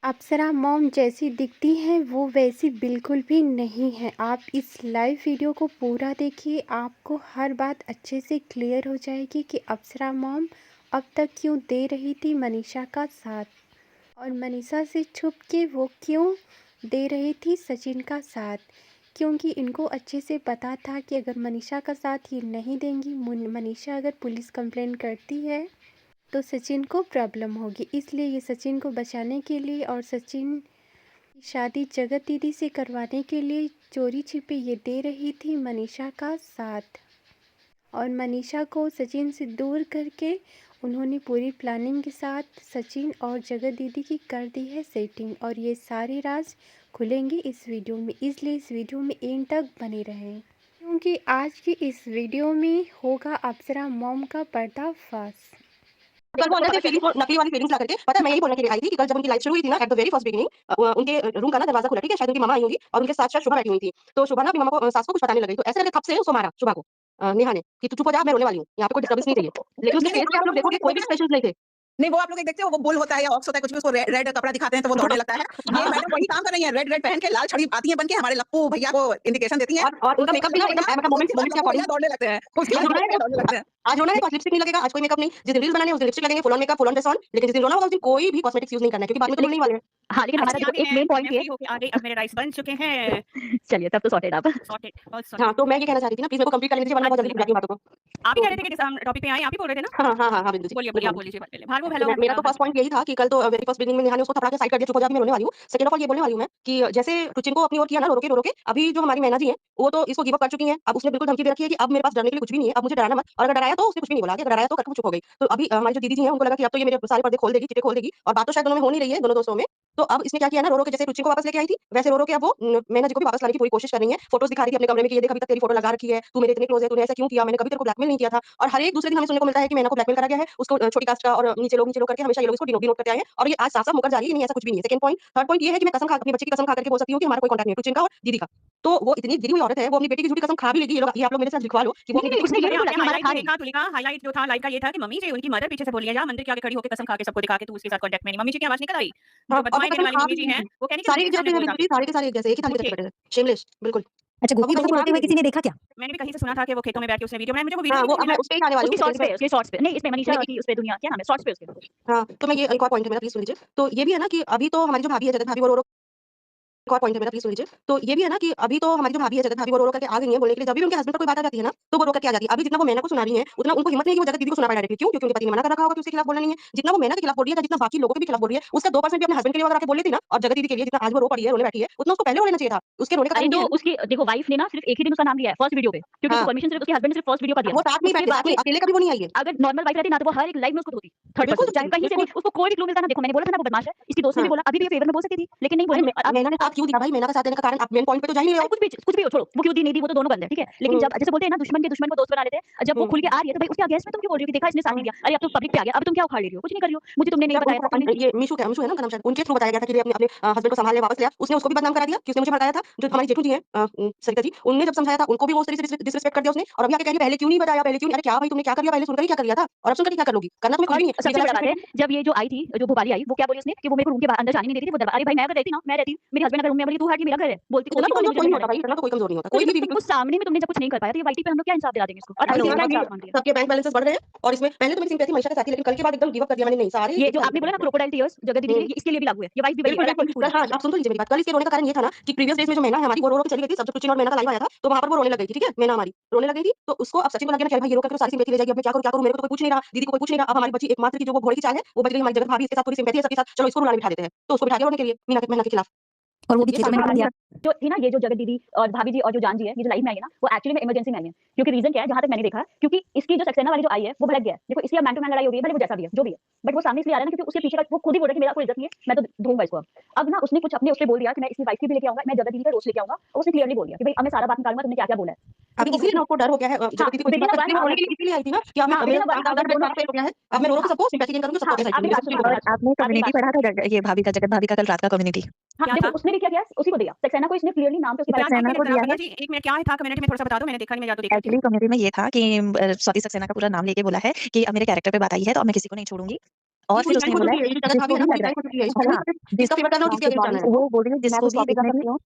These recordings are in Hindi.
अप्सरा मॉम जैसी दिखती हैं वो वैसी बिल्कुल भी नहीं हैं। आप इस लाइव वीडियो को पूरा देखिए, आपको हर बात अच्छे से क्लियर हो जाएगी कि अप्सरा मॉम अब तक क्यों दे रही थी मनीषा का साथ और मनीषा से छुप के वो क्यों दे रही थी सचिन का साथ। क्योंकि इनको अच्छे से पता था कि अगर मनीषा का साथ ये नहीं देंगी, मनीषा अगर पुलिस कंप्लेंट करती है तो सचिन को प्रॉब्लम होगी। इसलिए ये सचिन को बचाने के लिए और सचिन की शादी जगत दीदी से करवाने के लिए चोरी छिपे ये दे रही थी मनीषा का साथ। और मनीषा को सचिन से दूर करके उन्होंने पूरी प्लानिंग के साथ सचिन और जगत दीदी की कर दी है सेटिंग। और ये सारे राज खुलेंगे इस वीडियो में, इसलिए इस वीडियो में एंड तक बने रहें, क्योंकि आज की इस वीडियो में होगा अप्सरा मॉम का पर्दाफाश। कल वो अंदर से फीलिंग्स वो नकली वाली फीलिंग्स ला करके पता है मैं यही बोलने के लिए आई थी कि कल जब उनकी लाइफ शुरू हुई थी ना at the very first beginning उनके रूम का ना दरवाजा खुला, ठीक है, शायद उनकी मम्मा आई होंगी और उनके साथ शायद शुभा बैठी हुई थी। तो शुभा ना अपनी मम्मा को सास को कुछ बताने लग गई, तो ऐसे करके थप से उसको मारा शुभा को, नेहा ने, कि तू चुप हो जा, मैं रोने वाली हूँ, यहाँ पे कोई डिस्टर्बेंस नहीं चाहिए। लेकिन उसके नहीं, फेस पे आप लोग देखोगे कोई भी एक्सप्रेशंस नहीं थे। नहीं, वो आप लोग एक देखते हो, वो बुल होता है या ऑक्स होता है, कुछ भी उसको रेड कपड़ा दिखाते हैं तो वो दौड़ने लगता है। ये मैडम वही काम कर रही है, रेड पहन के लाल छड़ी आती है बन के हमारे लप्पू भैया को इंडिकेशन देती है और उनका मेकअप भी ना एकदम मतलब मोमेंट्स मोमेंट्स के अकॉर्डिंग दौड़ने लगते हैं, उसके आज बाद होना है, दौड़ने लगते हैं। आज होना है तो आज लिपस्टिक नहीं लगेगा, आज कोई मेकअप नहीं, जिस दिन रील्स बनाने हैं उस दिन लिपस्टिक लगेंगे, full on makeup, full on dress on, लेकिन जिस दिन रोना होगा उस दिन कोई भी कॉस्मेटिक्स यूज नहीं करना है क्योंकि बाद में तो रोने ही वाले हैं। हाँ, लेकिन हमारा अच्छी आ देखो गई एक हैं, मेन पॉइंट मैं ये फ्री होके आ गई, अब मेरे राइस बन चुके हैं। चलिए तब तो सॉर्टेड आप। सॉर्टेड, ऑल हाँ, सॉर्टेड। तो मैं ये कहना चाह रही थी ना, प्लीज मेरे को कंप्लीट करने दीजिए वरना मैं बहुत जल्दी भूल जाती हूँ बातों को। आप ही तो कह रहे थे कि जिस हम टॉपिक पे आए, आप ही बोल रहे थे ना? हाँ, बिंदु जी, बोलिए, गुड बोलिए, आप मॉर्निंग। बोल लीजिए बात पहले। भार्गव तो हेलो मेरा तो फर्स्ट पॉइंट यही था कि कल तो वेरी फर्स्ट बिगिनिंग में नेहा ने उसको थपड़ा के साइड कर दिया, चुप हो जा अभी मैं रोने वाली हूँ। सेकंड ऑफ ऑल ये बोलने वाली हूँ मैं कि जैसे रुचिन को अपनी ओर किया ना रो के, अभी जो हमारी मैना जी हैं, वो तो इसको गिव अप कर चुकी हैं। अब उसने बिल्कुल धमकी दे रखी है कि अब मेरे पास डरने के लिए कुछ भी नहीं है, अब मुझे डराना मत। और अगर डराया तो उसने कुछ भी नहीं बोला, अगर डराया तो करके वो चुप हो गई। तो अभी हमारी जो दीदी जी हैं उनको लगा कि अब तो ये मेरे सारे पर्दे खोल देगी, चिट्टे खोल देगी, और बात तो शायद दोनों में हो नहीं रही है, दोनों दोस्तों में। तो अब इसने क्या किया ना, रो के जैसे रुचिन को वापस लेके आई थी, वैसे रो के अब वो मैना जी को भी वापस लाने की पूरी कोशिश कर रही है। फोटोज दिखा रही थी अपने कमरे में कि ये देख अभी तक तेरी फोटो लगा रखी है, तू मेरे इतने क्लोज है, तूने ऐसा क्यों किया, मैंने कभी तेरे को ब्लैकमेल नहीं किया था। और हर एक दूसरे दिन हमें सुनने को मिलता है कि मैना को ब्लैकमेल करा गया है, उसको छोटी कास्ट का और नीचे लोग करके हमेशा ये लोग इसको डिनोट करते आए हैं, और ये आज साफ-साफ मुकर जा रही है कि नहीं ऐसा कुछ भी नहीं है। सेकंड पॉइंट, थर्ड पॉइंट ये है कि मैं कसम खा अपनी बच्ची की कसम खा करके बोल सकती हूँ कि हमारा कोई कॉन्टैक्ट नहीं है रुचिन का और दीदी का। तो वो इतनी गिरी हुई औरत है, वो अपनी बेटी की झूठी कसम खा भी लेगी। ये आप लोग मेरे साथ लिखवा लो कि वो अपनी नहीं, बेटी उसने की ये मैंने नहीं बोला आपने कि हमारा हाइलाइट था जो नहीं। देखा तुलिका, हाइलाइट जो था लाइव का ये था कि मम्मी जी उनकी मदर पीछे से बोली है, जा मंदिर के आगे खड़ी होकर कसम खा के सबको दिखा के तू उसके साथ कॉन्टैक्ट में नहीं। मम्मी जी की आवाज निकल आई? हाँ, जो और वो बददुआएँ देने कसम वाली खा मम्मी भी जी ली हैं, थी। वो कह रही कि सारे मुझे एक किसी जैसे ने हैं बोला। बिंदु जी, सारे के सारे एक जैसे, एक ही थाली पे झूठे। बैठे थे। शेमलेस, बिल्कुल। अच्छा, अब वो वो कसम बोलते खा हुए भी किसी लेगी। ने देखा क्या? मैंने भी कहीं से सुना था कि वो खेतों में बैठ के उसने वीडियो बनाया, मुझे वो वीडियो हाँ, भी वो दिखी अब मैं मैं। उस पे ही आने वाली हूँ उसकी कि शॉर्ट्स जल्दी से। पे, उसके शॉर्ट्स पे नहीं, इसमें मनीषा नहीं, की उस पे दुनिया क्या नाम है? शॉर्ट्स पे उसके। हाँ, तो मैं ये एक और पॉइंट है मेरा, प्लीज सुन लीजिए। तो ये भी है ना कि अभी तो हमारी जो भाभी है जगत भाभी, वो रो एक और पॉइंट है मेरा, प्लीज सुन लीजिए। तो ये भी है ना कि अभी तो हमारी जो भाभी है जगत भाभी, वो रो करके आ गई है बोलने के लिए, जब भी उनके हस्बैंड पर कोई बात आ जाती है ना, तो वो रो करके आ जाती है। अभी जितना वो मैना को सुना रही है, उतना उनको हिम्मत नहीं है कि वो जगत दीदी को सुना पाए डायरेक्टली। क्यों? क्योंकि उनके पति ने मना कर रखा होगा कि उसके खिलाफ बोलना नहीं है। जितना वो मैना के खिलाफ बोल रही है, या जितना बाकी लोगों के भी खिलाफ बोल रही है, उसका 2% भी अपने हस्बैंड के लिए अगर आके बोल लेती ना, और जगत दीदी के लिए जितना आज वो रो पड़ी है, रोने बैठी है, उतना उसको पहले रो लेना चाहिए था। उसके रोने का अरे कारण तो ये है ना। उसकी देखो वाइफ ने ना सिर्फ एक ही दिन उसका नाम लिया है फर्स्ट वीडियो पे, क्योंकि उसको हाँ, परमिशन सिर्फ उसके हस्बैंड ने सिर्फ फर्स्ट वीडियो का दिया वो था। साथ में ही उसके बैठी है, साथ बाद में, से अकेले कभी वो नहीं आई है। अगर नॉर्मल वाइफ रहती ना तो वो हर एक लाइव में उसको धोती, थर्ड बिल्कुल पर्सन, चाहे धोती, कहीं से भी बिल्कुल। उसको कोई भी क्लू मिलता ना, देखो मैंने बोला था ना वो बदमाश है, इसकी दोस्त ने भी हाँ। बोला, अभी भी ये फेवर में बोल सकती थी, लेकिन नहीं अरे बोली। और अब मैना ने साथ क्यों दिया भाई? मैना का साथ देने का कारण आप मेन पॉइंट पे तो जा ही नहीं रहे अरे हो। कुछ भी हो, छोड़ो वो क्यों दी नहीं दी वो तो दोनों बंद है, ठीक है, लेकिन हुँ, जब जैसे बोलते हैं ना दुश्मन को दोस्त बना लेते हैं, जब वो हुँ, खुल के आ रही है तो भाई उसके अगेंस्ट में तुम क्यों बोल रही हो कि देखा इसने साथ नहीं हाँ। दिया, अरे अब तो पब्लिक पे आ गया, अब तुम क्या उखाड़ ले रही हो, कुछ नहीं कर रही हो, मुझे तुमने नहीं जब बताया था तुमने। ये मीशू है ना उनका नाम शायद, उनके थ्रू बताया गया था कि ये अपने अपने हस्बैंड को संभाल लिया, वापस लिया। उसने उसको भी बदनाम करा दिया कि उसने मुझे भड़काया था। जो हमारी जेठू जी हैं सरिता जी, उनने जब समझाया था उनको भी वो उस तरीके से डिसरिस्पेक्ट कर दिया उसने, और अभी आके कह रही है पहले क्यों नहीं बताया, पहले क्यों नहीं? अरे क्या भाई तुमने क्या कर लिया? पहले सुनकर ही क्या कर लिया था? और अब सुनकर के क्या कर लोगी? करना तुम्हें कुछ और भी नहीं है। सबसे लीगल बड़ा एक्शन बात है, लेगी। जब ये जो आई थी, जो भोपाली आई, वो क्या बोली उसने कि वो मेरे को रूम के अंदर जाने नहीं देती थी, वो दरवाजा, अरे भाई मैं अगर रहती ना, मैं रहती, मेरे हस्बैंड अगर रूम में बोली तू हट, ये मेरा घर है, बोलती इतना बोलती तो कौन है कमजोर मुझे कोई नहीं अंदर होता जाने भाई, देती। इतना तो कोई कमजोर नहीं होता। तो कोई जब भी बीवी तुमको सामने में तुमने जब कुछ नहीं कर पाया तो ये वाईटी पे हम लोग क्या इंसाफ दिला देंगे इसको, और आई अभी नो देख यार, क्या अभी इंसाफ मांग रही है। सबके बैंक बैलेंसेस बढ़ रहे हैं, और इसमें पहले तो मेरी सिंपैथी मनीषा के साथ थी, लेकिन कल के बाद एकदम गिव अप कर दिया मैंने। नहीं, सारे ये एक जो साथ आपने बोला ना गिव अप। क्रोकोडाइल टीयर्स जगह दीदी के हुँ। लिए, ये इसके लिए भी लागू है, ये वाइफ भी वही है, बिल्कुल, और बिल्कुल। आपकी कल पूरी। हाँ, आप सुन तो लीजिए मेरी बात। कल इसके रोने का कारण ये था ना कि प्रीवियस डेज़ में जो मैना है हमारी, वो रो के चली गई थी। जब सचिन और मैना का लाइव आया था, तो वहाँ पर वो रोने लग गई थी, ठीक है? मैना हमारी रोने लग गई थी, तो उसको अब सचिन को लग गया ना, चल भाई ये रो करके तो सारी सिंपैथी ले जाएगी, अब मैं क्या करूँ? मेरे को तो कोई पूछ नहीं रहा, दीदी को कोई पूछ नहीं रहा। अब हमारी बच्ची एकमात्र की जो वो घोड़े की चाल है, वो बच गई हमारी जगत भाभी, इसके साथ पूरी सिंपैथी है सबके साथ, चलो इसको रुलाने बिठा देते हैं। तो उसको बिठा दिया रोने के लिए, मैना के खिलाफ। और वो भी ये खेतों में सामने निकाल वाली दिया। जो थी ना ये जो जगत दीदी और भाभी जी और जो जान जी है, ये जो लाइव में आई है ना, वो एक्चुअली में इमरजेंसी में आई है, क्योंकि रीजन क्या है जहां तक मैंने देखा, क्योंकि इसकी जो सक्सेना वाली जो आई है वो भड़क गया है। देखो इसकी अब मैन टू मैन लड़ाई हो रही है, भले वो जैसा भी है जो भी है, बट वो सामने इसलिए आ रहा है ना क्योंकि उसके पीछे का वो खुद ही बोल रहा है कि मेरा कोई इज्जत नहीं है, मैं तो दूंगा इसको। अब ना उसने कुछ अपने उससे बोल दिया कि मैं इसकी वाइफ की भी लेके आऊंगा, मैं जगत दीदी का रोस्ट लेके आऊंगा, और उसने क्लियरली बोल दिया कि भाई अब मैं सारा बात निकालूंगा तुमने क्या क्या बोला है, अभी क्योंकि वो इसीलिए ना उसको डर हो गया है हाँ जगत दीदी को इतनी विदिन बात अ करने वन में, वो रोने अगर के लिए इसीलिए आई थी ना कि हाँ मेरे विदिन अ वन सारा अगर घर दोनों सारा फेल हो गया है। अब मैं रो के हाँ सबको सिंपैथी गेन करूँगी, सबको हाँ अपने साइड आपने करूँगी, बात सबको सुनो चीज़ आपने बताऊँगी। बात आपने आपने कम्युनिटी बात पढ़ा था ये भाभी का जगत भाभी का कल रात का कम्युनिटी। हाँ क्या देखो था? उसने भी क्या किया उसी को दिया, सक्सेना को इसने क्लियरली नाम पे उसके बारे में क्या सक्सेना आपके को दिया भैया है। जी 1 मिनट क्या था कम्युनिटी में थोड़ा-सा बता दो, मैंने देखा नहीं, मैं या तो देख लेती। एक्चुअली कम्युनिटी में ये था कि स्वाति सक्सेना का पूरा नाम लेके बोला है कि अब मेरे कैरेक्टर पे बात आई है तो अब मैं किसी को नहीं छोड़ूंगी। और पूरी फिर बैंक उसने हो बोला चुकी है, ये जो जगत खा गई जिसको है भी ना, लग पूरी रहा बैंक हो चुकी है। है, हाँ, किसका फेवरेट करना है और किसका अगेंस्ट जाना है? वो बोल रही है मैं जिसको कुछ भी कॉपी कर दिखने में सकती हूँ।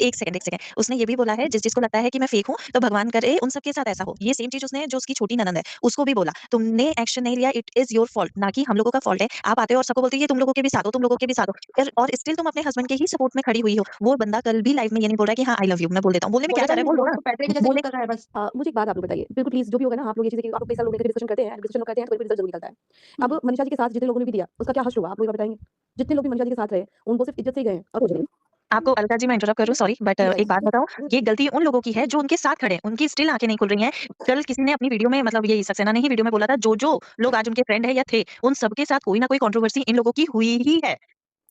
एक सेकंड, एक सेकंड। उसने ये भी बोला है जिसको लगता है कि मैं फेक हूँ, तो भगवान करे उन सबके साथ ऐसा हो। ये सेम चीज़ उसने जो उसकी छोटी ननद है, उसको भी बोला, तुमने एक्शन नहीं लिया, इट इज़ योर फॉल्ट, ना कि हम लोगों का फॉल्ट है। आप आते हो और सबको बोलते हो ये तुम लोगों के भी साथ हो, तुम लोगों के भी साथ हो। और स्टिल तुम अपने हस्बैंड के ही सपोर्ट में खड़ी हुई हो। वो बंदा कल भी लाइव में ये नहीं बोल रहा है कि हाँ, आई लव यू, मैं बोल देता हूँ। बोलने में क्या जा बोलेगा रहा है, नहीं, बोल दो वो ना। तो पैसे की जैसे बोले यूज़ कर रहा है बस। मुझे एक बात आप लोग बताइए, बिल्कुल प्लीज़, जो भी होगा ना, आप लोग ये चीज़ें कि आप लोग कई सारे लोग मिलकर डिस्कशन करते हैं, डिस्कशन करते हैं तो रिजल्ट ज़रूर निकलता है। अब मनीषा जी के साथ जितने लोगों ने भी दिया, उसका क्या हश्र हुआ? आप लोग बताएँगे? जितने लोग भी मनीषा जी के साथ रहे, उनको सिर्फ इज़्ज़त से ही गए हैं और कुछ नहीं। आपको अलका जी मैं इंटरप्ट करूँ, सॉरी, बट एक बात बताओ, ये गलती उन लोगों की है जो उनके साथ खड़े हैं, उनकी स्टिल आँखें नहीं खुल रही हैं। कल किसी ने अपनी वीडियो में, मतलब यही सक्सेना ने ही वीडियो में बोला था, जो लोग आज उनके फ्रेंड है या थे, उन सबके साथ कोई ना कोई कंट्रोवर्सी इन लोगों की हुई ही है।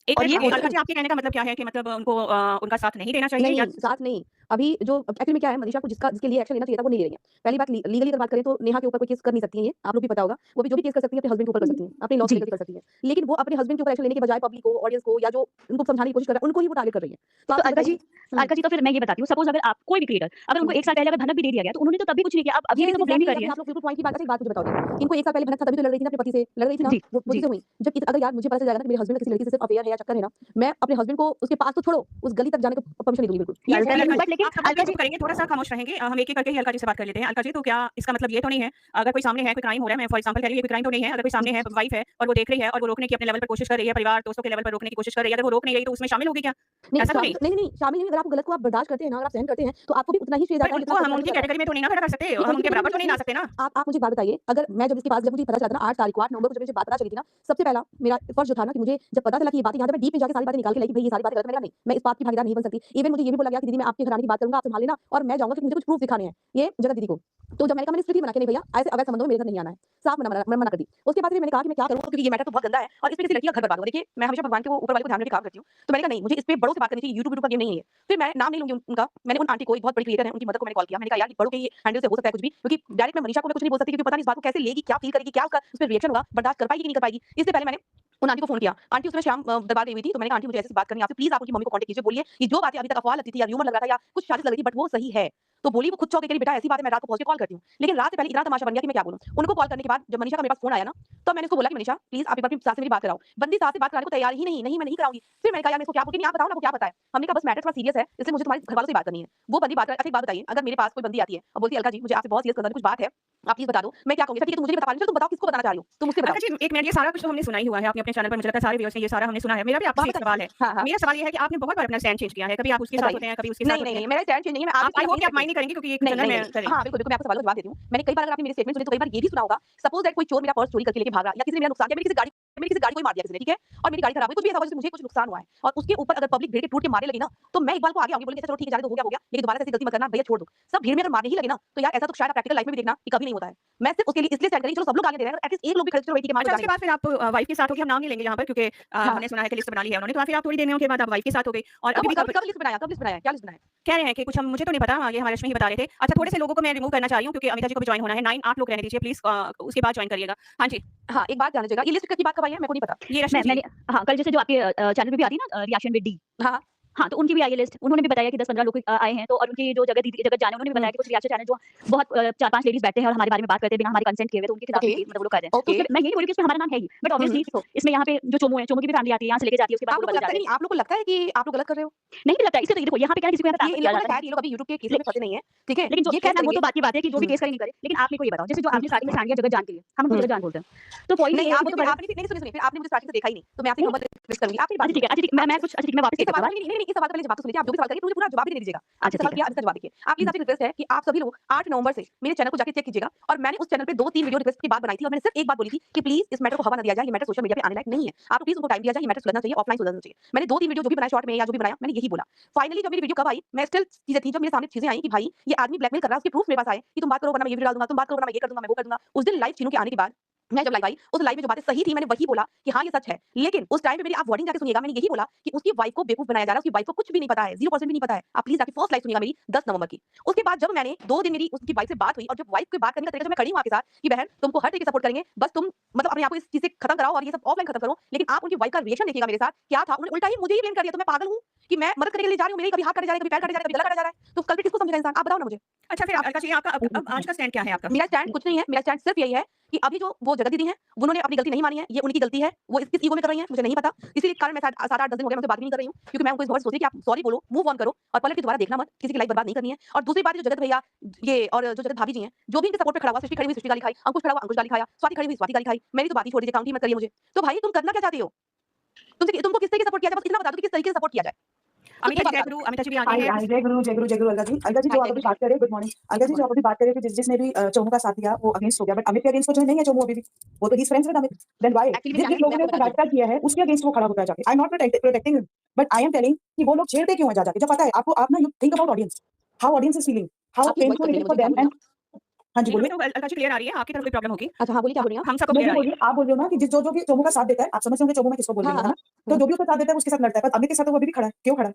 एक और ये मिनट हो अलका जी, आपके कहने का मतलब क्या है कि मतलब उनको उनका साथ नहीं देना चाहिए या नहीं, साथ नहीं। अभी जो एक्चुअली में क्या है, मनीषा को जिसके लिए एक्शन लेना चाहिए था, वो नहीं ले रही है। पहली बात लीगली अगर बात करें तो नेहा के ऊपर कोई केस कर नहीं सकती है ये, आप लोग भी पता होगा। वो भी जो भी केस कर सकती है अपने हस्बैंड के ऊपर कर सकती है, अपने लॉ से जी। लेकर कर सकती है। लेकिन वो अपने हस्बैंड के ऊपर एक्शन लेने के बजाय पब्लिक को, ऑडियंस को, या जो उनको समझाने की कोशिश कर रहा है, उनको ही वो टारगेट कर रही है। तो तो आप अलका जी, बताइए। अलका जी, तो फिर मैं ये बताती हूँ, सपोज अगर आप कोई भी क्रिएटर अगर उनको 1 साल पहले अगर भनक भी दे दिया गया, तो उन्होंने तो तब भी कुछ नहीं किया। अब अभी भी तो वो ब्लेम ही कर रही है। आप लोग बिल्कुल पॉइंट की बात। अच्छा, एक बात मुझे बताओ, इनको 1 साल पहले भनक था तभी तो लड़ रही थी ना अपने पति से, लड़ रही थी ना, जी, वो जी। किससे हुई? जब अगर यार मुझे पता चल जाएगा ना कि मेरे हस्बैंड का किसी लड़की से सिर्फ अफेयर है या चक्कर है ना, मैं अपने हस्बैंड को उसके पास तो छोड़ो, उस गली तक जाने को परमिशन नहीं दूंगी बिल्कुल। यस, अलका जी, बट लेकिन आप सब अलका लोग जी, चुप करेंगे, थोड़ा-सा खामोश रहेंगे। हम एक-एक करके ही अलका जी से बात कर लेते हैं। अलका जी, तो क्या इसका मतलब ये तो नहीं है, अगर कोई सामने है, कोई क्राइम हो रहा है, मैं फॉर एग्जांपल कह रही हूँ, ये कोई क्राइम तो नहीं है, अगर कोई सामने है, वाइफ है और वो देख रही है और वो रोकने की अपने लेवल पर कोशिश कर रही है, परिवार, दोस्तों के लेवल पर रोकने की कोशिश कर रही है, अगर वो रोक नहीं रही तो उसमें शामिल होगी क्या? नहीं, ऐसा तो नहीं? नहीं, शामिल नहीं। अगर आप गलत को आप बर्दाश्त करते हैं ना, अगर आप सहन करते हैं, तो आपको भी उतना ही श्रेय पर जाता है जितना उनको सच हम वाले को उनकी जाता है। कैटेगरी में तो नहीं ना खड़ा कर सकते, नहीं, हम उनकी उनके बराबर तो कैटेगरी नहीं में ला सकते ना। आप मुझे एक बात बताइए, अगर मैं जब इसके पास, जब मुझे पता चला था ना 8 तारीख को, 8 नवंबर को जब मुझे बात पता चली थी ना, सबसे पहला मेरा फर्ज जो था ना कि मुझे जब पता चला कि ये बातें, यहाँ पे मैं डीप में जाके सारी बातें निकाल के लाई कि भाई ये सारी बातें गलत है, मैंने कहा नहीं, मैं इस बात की भागीदार नहीं बन सकती। इवन मुझे ये भी बोला गया कि दीदी मैं आपके घराने की बात करूंगा, आप संभाल लेना, और मैं जाऊंगा कि मुझे कुछ प्रूफ दिखाने हैं ये जगत दीदी को। तो जब मैंने कहा, मैंने स्ट्रिक्टली मना किया, नहीं भैया ऐसे अवैध संबंधों में मेरे साथ नहीं आना है, साफ मना कर दी। उसके बाद फिर मैंने कहा कि मैं क्या करूँ, क्योंकि ये मैटर तो बहुत गंदा है और इसमें किसी लड़की का घर बर्बाद होगा। देखिए, मैं हमेशा भगवान के ऊपर वाले को ध्यान में रख के काम करती हूँ, तो मैंने कहा नहीं, मुझे इस पे बड़ों से बात करनी चाहिए, यूट्यूब का गेम नहीं है ये। फिर मैं नाम नहीं लूंगी उनका, मैंने उन आंटी को, एक बहुत बड़ी क्रिएटर है, उनकी मदर को मैंने कॉल किया, मैंने कहा यार बड़ों के ये हैंडल से हो सकता है कुछ भी, क्योंकि डायरेक्ट मैं मनीषा को मैं कुछ नहीं बोल सकती, क्योंकि पता नहीं इस बात को कैसे लेगी, क्या फील करेगी, क्या उसका उस पे रिएक्शन होगा, बर्दाश्त कर पाएगी कि नहीं कर पाएगी। इससे पहले मैंने उन आंटी को फोन किया। आंटी उसमें शाम दरबार गई हुई थी, तो मैंने कहा आंटी मुझे ऐसे बात करनी है आपसे, प्लीज आप उनकी मम्मी को कांटेक्ट कीजिए, बोलिए ये जो बातें अभी तक अफवाह लगती थी या र्यूमर लग रहा था या कुछ साजिश लग रही थी, बट वो सही है। तो बोली वो खुद चौंक गई, बेटा ऐसी बात है, मैं रात को पहुंच के कॉल करती हूँ। लेकिन रात से पहले इतना तमाशा बन गया कि मैं क्या बोलूं। उनको कॉल करने के बाद जब मनीषा का मेरे पास फोन आया ना, तो मैंने उसको बोला कि मनीषा प्लीज आप एक बार अपनी सास से मेरी बात कराओ। बंदी सास से बात कराने को तैयार ही नहीं, नहीं मैं नहीं कराऊंगी। फिर मैंने कहा यार मैं इसको क्या बोलूं, नहीं आप बताओ ना वो क्या बताए। हमने कहा बस मैटर थोड़ा सीरियस है, इसलिए मुझे तुम्हारे घर वालों से बात करनी है। वो बंदी बात कर, अच्छा एक बात बताइए, अगर मेरे पास कोई बंदी आती है और बोलती है अलका जी मुझे आपसे बहुत सीरियस कुछ बात है, आप प्लीज बता दो, मैं क्या कहूंगी, ठीक है तुम मुझे नहीं बता पा रही, तुम बताओ किसको बताना चाह रही हो, तुम मुझसे बताओ। अच्छा जी, एक मिनट, ये सारा कुछ तो हमने सुना ही हुआ है आपने अपने चैनल पर, मुझे लगता है सारे व्यूअर्स ने ये सारा हमने सुना है। मेरा भी आपसे एक सवाल है। हाँ। मेरा सवाल ये है कि आपने बहुत बार अपना स्टैंड चेंज किया है, कभी आप उसके साथ होते हैं, कभी उसके साथ होते हैं। नहीं, मेरा स्टैंड चेंज नहीं है, मैं आप आई होप कि आप माइंड नहीं करेंगे क्योंकि एक जनरल में करें। हाँ, बिल्कुल, मैं आपको सवालों का जवाब देती हूँ। मैंने कई बार, अगर आपने मेरे स्टेटमेंट सुने तो कई बार ये भी सुना होगा, सपोज दैट कोई चोर मेरा पर्स चोरी करके लेके भागा, या किसी ने मेरा नुकसान किया, मेरी किसी गाड़ी को ही मार दिया किसी ने, ठीक है? और मेरी गाड़ी खराब हुई, कुछ भी ऐसा हुआ जिससे मुझे कुछ नुकसान हुआ है, और उसके ऊपर अगर पब्लिक भीड़ के टूट के मारने लगी ना, तो मैं इकबाल को आगे आऊंगी, बोलूंगी चलो ठीक है जाने दो, हो गया, लेकिन दोबारा से ऐसी गलती मत करना भैया, छोड़ दो। सब भीड़ में अगर मारने ही लगे ना, तो यार ऐसा तो शायद प्रैक्टिकल लाइफ में भी देखना कि कभी नहीं होता है। मैं सिर्फ उसके लिए इसलिए स्टैंड करी, चलो सब लोग आगे दे रहे हैं, एटलीस्ट एक लोग भी खड़े, चलो ठीक है मार अच्छा, जाने। उसके बाद फिर आप वाइफ के साथ हो गए, हम नाम नहीं लेंगे यहाँ पर क्योंकि हमने सुना है कि लिस्ट बना ली है उन्होंने, तो फिर आप थोड़ी देर के बाद आप वाइफ के साथ हो गई और अभी भी कब लिस्ट बनाया, क्या लिस्ट बनाया? कह रहे हैं कि कुछ हम, मुझे तो नहीं पता, ये हमारे रश्मि ही बता रहे थे। अच्छा, थोड़े से लोगों को मैं रिमूव करना चाह रही हूँ क्योंकि अमिता जी को भी ज्वाइन होना है। 9-8 लोग रहने दीजिए प्लीज, उसके बाद ज्वाइन करिएगा। हाँ जी, हाँ, एक बात जानना चाहिएगा, ये लिस्ट की बात कब आई है, मेरे को नहीं पता। ये रश्मि जी। मैंने, हाँ, कल जैसे जो आपके चैनल पे भी आती है ना, रिएक्शन विद डी, हाँ, हाँ, तो उनकी भी आई है लिस्ट। उन्होंने भी बताया कि 10-15 लोग आए हैं, तो और उनकी जो जगत जाने, उन्होंने भी बताया कि कुछ रिएक्शन चैनल जो बहुत 4-5 लेडीज बैठते हैं और हमारे बारे में बात करते हैं बिना हमारे कंसेंट किए हुए, तो उनके खिलाफ भी केस मतलब वो लोग कर रहे हैं। तो उसमें मैं ये नहीं बोल रही कि इसमें हमारा नाम है ही, बट ऑब्वियसली देखो इसमें यहाँ पे जो चोमू है, चोमू की भी फैमिली आती है, यहाँ से लेके जाती है, उसके बाद आप वो लोगों को बदल लगता जाते नहीं, आप लोगों को लगता है कि आप लोग गलत कर रहे हो? हैं। नहीं लगता, इसलिए तो देखो यहाँ पे क्या है, किसी को यहाँ पे ये टारगेट इन किया लोगों जा ने रहा है। शायद, ये लोग अभी यूट्यूब के केस में फंसे नहीं है, ठीक है? लेकिन जो ये खैर केस वो तो करेंगे। बात की बात है कि जो भी केस करें नहीं करे, लेकिन आप मेरे को ये बताओ, जैसे जो आपने स्टार्टिंग में स्टैंड लिया जगत जान के लिए, हम उनको जगत जान बोलते हैं, तो पॉइंट ये नहीं, है कि वो आपने तो आपने नहीं सुनी, फिर आपने मुझे स्टार्टिंग से देखा ही नहीं, तो मैं आपसे नंबर रिक्वेस्ट करूंगी, आपने अच्छा ठीक है, अच्छा ठीक, मैं कुछ, अच्छा ठीक, मैं वापस इस करती सवाल हूँ को नहीं, इस सवाल का पहले जवाब तो सुन लीजिए, आप जो भी सवाल करेंगे मुझे पूरा जवाब भी नहीं दीजिएगा। अच्छा आपने सवाल ठीक किया, अब इसका जवाब देखिए। आप प्लीज आपसे रिक्वेस्ट है कि आप सभी लोग 8 नवंबर से मेरे चैनल को जाके चेक कीजिएगा, और मैंने उस चैनल पे 2-3 वीडियो रिक्वेस्ट की बात बनाई थी, और मैंने सिर्फ एक बात बोली थी कि प्लीज इस मैटर को हवा ना दिया जाए, ये मैटर सोशल मीडिया पे आने लायक नहीं है, आप प्लीज उनको टाइम दिया जाए, ये मैटर सुलझना चाहिए, ऑफलाइन सुलझना चाहिए। मैंने 2-3 वीडियो जो भी बनाए शॉर्ट में या जो भी बनाया, मैंने यही बोला। फाइनली जब मेरी वीडियो कब आई, मैं स्टिल चीजें थी, जब मेरे सामने चीजें आई कि भाई ये आदमी ब्लैकमेल कर रहा है, उसके प्रूफ मेरे पास आए कि तुम बात करो वरना मैं ये वीडियो डाल दूंगा, तुम बात करो वरना मैं ये कर दूंगा, मैं वो कर दूंगा। उस दिन लाइव चीनों के आने के बाद मैं जब लाइव आई, उस लाइव में जो बातें सही थी मैंने वही बोला कि हाँ ये सच है, लेकिन उस टाइम पे मेरी आप वर्डिंग जाके सुनिएगा, मैंने यही बोला कि उसकी वाइफ को बेवकूफ बनाया जा रहा है, उसकी वाइफ को कुछ भी नहीं पता है, 0% भी नहीं पता है। आप प्लीज जाके फर्स्ट लाइव सुनिएगा मेरी 10 नवंबर की। उसके बाद जब मैंने 2 दिन मेरी उसकी वाइफ से बात हुई, और जब वाइफ की बात करने का तरीका, जब मैं खड़ी हूं आपके साथ कि बहन तुमको हर तरीके से सपोर्ट करेंगे, बस तुम मतलब अपने आप को इस चीज से खत्म कराओ और ये सब ऑफलाइन खत्म करो, लेकिन आप उनकी वाइफ का रिएक्शन देखिएगा मेरे साथ क्या था। उन्होंने उल्टा ही मुझे ही ब्लेम कर दिया, तो मैं पागल हूं कि मैं मदद करने के लिए जा रही हूं, मेरे कभी हाथ काटे जा रहे हैं, कभी पैर काटे जा रहे हैं, कभी गला काटा जा रहा है, तो कल्प्रिट किसको समझेगा इंसान, आप बताओ ना मुझे। अच्छा फिर अलका जी आपका अब आज का स्टैंड क्या है आपका? मेरा स्टैंड कुछ नहीं है, मेरा स्टैंड सिर्फ यही है कि अभी जो वो जगत दीदी हैं, उन्होंने अपनी गलती नहीं मानी है, ये उनकी गलती है, वो किस ईगो में कर रही हैं, मुझे नहीं पता। इसी कारण मैं 7-8 10 दिन हो गए मैं उनसे बात भी नहीं कर रही हूँ, क्योंकि मैं उनको इस बार सोच रही कि आप सॉरी बोलो, मूव ऑन करो और पलट के दोबारा देखना मत, किसी की लाइफ बर्बाद नहीं करनी है। और दूसरी बात, जो जगत भैया ये और जो जगत भाभी जी हैं, जो भी इनके सपोर्ट पे खड़ा हुआ, सृष्टि खड़ी हुई सृष्टि गाली खाई, अंकुश खड़ा हुआ अंकुश गाली खाया, स्वाति खड़ी हुई स्वाति गाली खाई, मेरी तो बात ही छोड़ दीजिए, काउंट ही मत करिए मुझे। तो भाई तुम करना क्या चाहती हो? तुमको किस तरीके से सपोर्ट किया जाए, बस इतना बता दो कि किस तरीके से सपोर्ट किया जाए। अमिता जी भी आ गई है। जय गुरु अलका जी जो आप अभी बात कर रहे हैं, गुड मॉर्निंग अलका जी, जो आप अभी बात कर रहे थे कि जिसने भी चोमू का साथ दिया वो अगेंस्ट हो गया, बट अमित के अगेंस्ट तो जो नहीं है चोमू अभी भी, वो तो ही friends with Amit, then why जिस लोगों ने उसको डांटा किया है उसके अगेंस्ट वो खड़ा होता है जाके। I am not protecting him, but I am telling कि वो लोग छेड़ते क्यों है जाके, जब पता है आपको, आप ना you think about audience, how audience is feeling, how painful it is for them. And हाँ जी बोलिए। अलका जी क्लियर आ रही है, आपकी तरफ कोई प्रॉब्लम होगी? अच्छा हाँ बोलिए, क्या बोल रही हैं हम सबको नहीं क्लियर आ रही है। बोलिए, आप बोल रहे हो ना कि जिस जो भी चोमू का साथ देता है, आप समझ होंगे चोमू में किसको बोल रही है ना, तो जो भी उसका साथ देता है उसके साथ लड़ता है, पर अमित के साथ तो वो अभी भी खड़ा है, क्यों खड़ा है?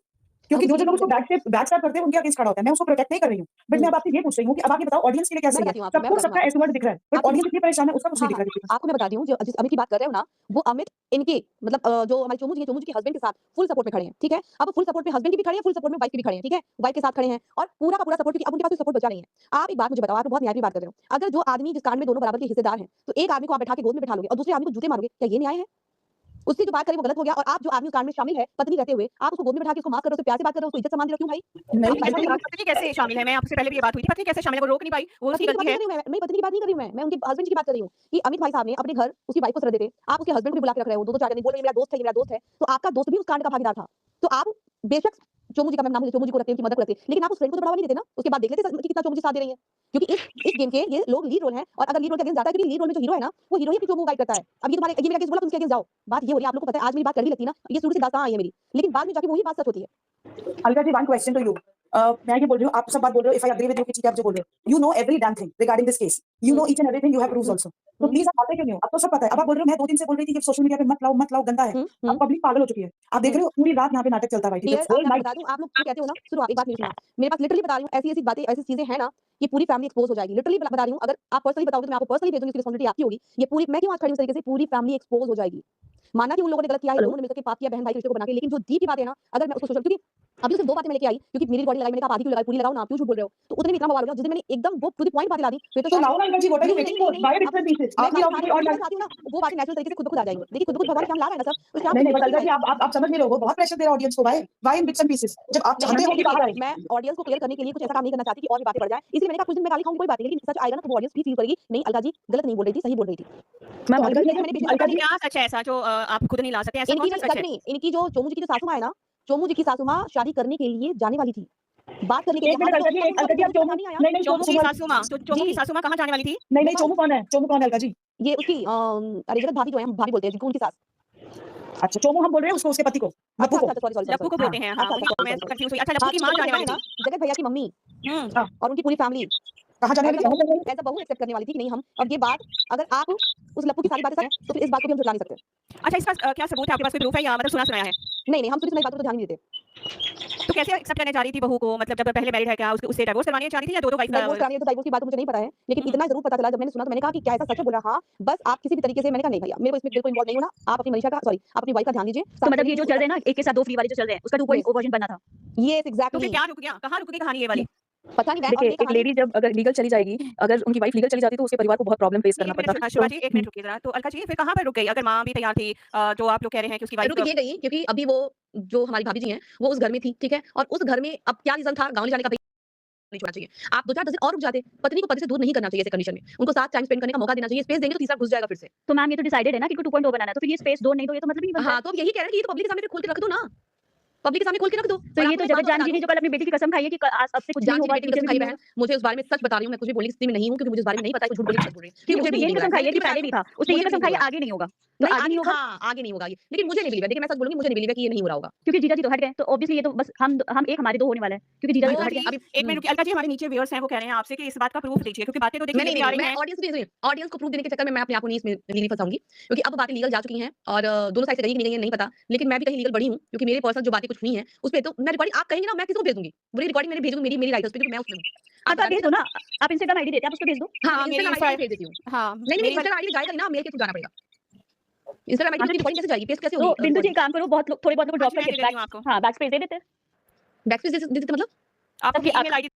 क्योंकि जो लोग उसको बैकस्टैब करते हैं उनके अगेंस्ट खड़ा होता है। मैं उसको प्रोटेक्ट नहीं कर रही हूँ, बट मैं अब आपसे ये पूछ रही हूँ कि अब आप ये बताओ ऑडियंस के लिए क्या सही है? सबको सबका एक्सपर्ट दिख रहा है, बट ऑडियंस इतनी परेशान है, उसका कुछ नहीं दिख रहा है। आपको मैं बताती हूँ, जो जिस अमित की बात कर रहे हो ना, वो अमित इनके मतलब जो हमारे चोमू जी के हस्बैंड के साथ फुल सपोर्ट में खड़े हैं, ठीक है। अब फुल सपोर्ट में हस्बैंड की भी खड़े हैं, फुल सपोर्ट में वाइफ की भी खड़े हैं, ठीक है। वाइफ के साथ खड़े हैं और पूरा का पूरा सपोर्ट, क्योंकि अब उनके पास कोई सपोर्ट बचा नहीं है। आप एक बात मुझे बताओ, आप बहुत न्याय की बात कर रहे हो, अगर जो आदमी जिस कांड में दोनों बराबर के हिस्सेदार हैं, तो एक आदमी को आप बैठा के गोद में बैठा लोगे और दूसरे आदमी को जूते मारोगे, क्या ये न्याय है? उससे जो बात करी वो गलत हो गया, और आप जो आदमी उस कांड में शामिल है पत्नी रहते हुए, आप उसको गोद में बैठा के उसको माफ कर रहे हो, उससे प्यार से बात कर रहे हो, उसको इज्जत सम्मान दे रहे हो, क्यों भाई? नहीं पत्नी कैसे शामिल है? मैं आपसे पहले भी ये बात हुई थी, पत्नी कैसे शामिल है? वो रोक नहीं पाई, वो उसकी गलती है। मैं पत्नी की बात नहीं कर रही हूँ, मैं उनके हस्बैंड की बात कर रही हूँ कि अमित भाई साहब ने अपने घर उसकी वाइफ को सर देते, आप उसके हस्बैंड को भी बुला के रख रहे हो, 2-2 4 दिन बोल रहे हैं मेरा दोस्त है, मेरा दोस्त है, तो आपका दोस्त भी उस कांड का भागीदार था। तो आप बेशक चोमू जी का मैं नाम चोमू जी को रखते हैं, उनकी मदद करते हैं, लेकिन आप उस फ्रेंड को तो बढ़ावा नहीं देते ना, उसके बाद देख लेते कि कितना चोमू जी साथ दे रही है, क्योंकि इस गेम के ये लोग लीड रोल हैं, और अगर लीड रोल के अगेंस्ट जाता है, क्योंकि लीड रोल में जो हीरो है ना, वो हीरो ही की चोमू गाइड करता है। अब ये तुम्हारे ये मेरा केस बोला, तुम उसके अगेंस्ट जाओ, बात ये हो रही है, आप लोगों को पता है, आज मेरी बात कड़वी लगती है ना, ये शुरू से दास्तां आई है मेरी, लेकिन बाद में जाके वही बात सच होती है। Alka ji, one question to you. मैं ये बोल रही हूँ, आप सब बात बोल रहे हो, if I agree with you कि ठीक है आप जो बोल रहे हो, you know every damn thing regarding this case, you know each and everything, you have proofs also, तो प्लीज आप आते क्यों नहीं हो? अब तो सब पता है। अब आप बोल रहे हो, मैं 2 दिन से बोल रही थी कि सोशल मीडिया पे मत लाओ गंदा है। अब पब्लिक पागल हो चुकी है, आप देख रहे हो पूरी रात यहाँ पे नाटक चलता है भाई, डियर, मैं बता दूं, आप लोग कहते हो ना, सुनो आप एक बात मेरी सुनो, मेरे पास लिटरली बता रही हूँ, ऐसी बातें, ऐसी चीजें हैं ना कि पूरी फैमिली एक्सपोज हो जाएगी। लिटरली बता रही हूँ, अगर आप पर्सनली बताओगे तो मैं आपको पर्सनली भेजूंगी, उसकी रिस्पांसिबिलिटी आपकी होगी। ये पूरी, मैं क्यों आज खड़ी हूं इस तरीके से, पूरी फैमिली एक्सपोज हो जाएगी। माना कि उन लोगों ने गलत किया है, लोगों ने मिलकर के पाप किया बहन भाई के रिश्ते को बना के, लेकिन जो डीप की बात है ना, अगर मैं उसको सोचूं, क्योंकि अभी सिर्फ 2 बातें मैं लेके आई, क्योंकि मेरी बॉडी लगाई, मैंने कहा आप आधी क्यों लगाई, पूरी लगाओ ना, आप क्यों झूठ बोल रहे हो? तो उतने में इतना बवाल हो गया, जिस दिन मैंने एकदम वो टू द पॉइंट बातें ला दी, फिर तो लाओ ना uncle ji, what are you waiting for? By different pieces. आप भी आओ और मैं चाहती हूं ना, वो बातें नेचुरल तरीके से खुद ब खुद आ जाएंगी। देखिए खुद ब खुद भगवान काम ला रहा है ना सब, तो नहीं बट अलका जी, आप समझ नहीं रहे हो, बहुत प्रेशर दे रहा है ऑडियंस को। Why in bits and pieces? जब आप चाहते हो कि बाहर आए। मैं ऑडियंस को क्लियर करने के लिए कुछ ऐसा काम नहीं करना चाहती कि और भी बातें बढ़ जाए, इसलिए मैंने कहा कुछ दिन मैं गाली खाऊंगी कोई बात नहीं, लेकिन सच आएगा ना तो वो ऑडियंस भी फील करेगी, नहीं अलका जी गलत नहीं बोल रही थी, सही बोल रही थी। मैं अलका जी, क्या सच है ऐसा जो आप खुद नहीं ला सकते? ऐसा कौन सा सच है? इनकी जो चोमू जी की जो सासू माँ है ना, चोमू जी की सासू माँ शादी करने के लिए जाने वाली थी, बात करने के लिए। एक मिनट अलका जी, आप चोमू नहीं चोमू की सासू माँ, तो चोमू की सासू माँ कहाँ जाने वाली थी? नहीं, चोमू कौन है? चोमू कौन है अलका जी? ये उसकी अरे जगत भाभी जो है, हम भाभी बोलते हैं जिनको, उनकी सास। अच्छा, चोमू हम बोल रहे हैं उसको, उसके पति को, लप्पू को। सॉरी लप्पू को बोलते हैं। हाँ, मैं कंफ्यूज हुई। अच्छा, लप्पू की माँ जाने वाली थी। जगत भैया की मम्मी और उनकी पूरी फैमिली कहाँ जाने वाली थी? ऐसा बहू एक्सेप्ट करने वाली थी कि नहीं हम, और ये बात अगर आप उस लप्पू की सारी बातें सच है, तो फिर इस बात को भी हम झुठला नहीं सकते। अच्छा, इसका क्या सबूत है आपके पास? कोई प्रूफ है या मतलब सुना सुनाया है? नहीं, हम सुनी बातों को ध्यान नहीं देते। तो कैसे एक्सेप्ट करने जा रही थी बहू को? मतलब जब पहले मैरिड है, क्या उससे डिवोर्स करवानी चाह रही थी या दो वाइफ का? डिवोर्स करानी है तो डिवोर्स की बात मुझे नहीं पता है, लेकिन इतना जरूर पता चला जब मैंने सुना, तो मैंने कहा कि क्या ऐसा सच है? बोला हाँ, बस आप किसी भी तरीके से, मैंने कहा नहीं भैया मेरे को इसमें बिल्कुल इन्वॉल्व नहीं होना, आप अपनी मनीषा का सॉरी आप अपनी वाइफ का ध्यान दीजिए। तो मतलब ये जो चल रहे हैं ना, एक के साथ 2 फ्री वाले जो चल रहे हैं, उसका 2.0 वर्जन बनना था। ये तो एग्जैक्टली फिर क्या रुक गया? कहाँ रुक गई कहानी ये वाली? पता नहीं। देखिए, एक लेडी जब अगर लीगल चली जाएगी, अगर उनकी वाइफ लीगल चली जाती है, तो उसके परिवार को बहुत प्रॉब्लम फेस करना पड़ता है। शिवा जी, 1 मिनट रुकिए जरा। तो अलका जी फिर कहाँ पर रुक गई? अगर माँ भी तैयार थी, जो आप लोग कह रहे हैं कि उसकी वाइफ रुक ये गई, क्योंकि अभी वो जो हमारी भाभी जी हैं, वो उस घर में थी, ठीक है, और उस घर में अब क्या रीजन था गाँव ले जाने का, नहीं छोड़ना चाहिए। आप 2-4 10 दिन और रुक जाते, पत्नी को पति से दूर नहीं करना चाहिए ऐसे कंडीशन में, उनको साथ टाइम स्पेंड करने का मौका देना चाहिए। स्पेस देंगे तो तीसरा घुस जाएगा फिर से। तो मैम ये तो डिसाइडेड है ना कि इनको 2.0 बनाना है, तो फिर ये स्पेस दो नहीं दो, ये तो मतलब ही नहीं बनता। हाँ, तो अब यही कह रहे हैं कि ये तो पब्लिक के सामने खोल के रख दो ना, पब्लिक के सामने खोल के रख दो। तो ये तो जगत जान जी ने जो कल अपनी बेटी की कसम खाई है कि आज अब से कुछ नहीं होगा, कसम खाई बहन, मुझे उस बारे में सच बता रही हूँ, मैं कुछ भी बोलने की स्थिति में नहीं हूँ, क्योंकि मुझे इस बारे में नहीं पता है, कुछ झूठ बोल रही है कि मुझे ये कसम खाई है कि पहले भी था, उसने ये कसम खाई आगे नहीं होगा, तो आगे नहीं होगा। हाँ, आगे नहीं होगा ये, लेकिन मुझे नहीं बिलीव है। देखिए मैं सच बोलूंगी, मुझे नहीं बिलीव है कि ये नहीं हो रहा होगा, क्योंकि जीजा जी तो हट गए, तो ऑब्वियसली ये तो बस हम एक हमारे 2 होने वाला है, क्योंकि जीजा जी तो हट गए। अभी 1 मिनट रुकिए। अलका जी, हमारे नीचे व्यूअर्स हैं, वो कह रहे हैं आपसे कि इस बात का प्रूफ दीजिए, क्योंकि बातें तो देखिए नहीं आ रही हैं। ऑडियंस को प्रूफ देने के चक्कर में मैं अपने आप को नहीं इसमें लीगली फंसाऊंगी, क्योंकि अब बातें लीगल जा चुकी हैं और दोनों साइड से गई कि नहीं पता, लेकिन मैं भी कहीं लीगल बड़ी हूँ, क्योंकि मेरे पर्सनल जो बातें कुछ हुई हैं उस पे तो मैं रिकॉर्डिंग आप कहेंगे ना, मैं किसको भेज दूंगी? पूरी रिकॉर्डिंग मैंने भेजूंगी मेरी राइटर्स पे, क्योंकि मैं उसमें आप भेज दो ना, आप इंस्टाग्राम आईडी देते हैं, आप उसको भेज दो। हाँ, मेरी इंस्टाग्राम भेज देती हूँ। हाँ, नहीं इंस्टाग्राम आईडी जाएगा ना, मेल के थ्रू जाना पड़ेगा। इंस्टाग्राम आईडी की रिकॉर्डिंग कैसे जाएगी, पेस्ट कैसे तो होगी? बिंदु जी एक काम करो, बहुत लोग थोड़े बहुत लोग ड्रॉप करके आपको हां बैक स्पेस दे देते हैं। बैक स्पेस दे देते मतलब आपकी ईमेल आईडी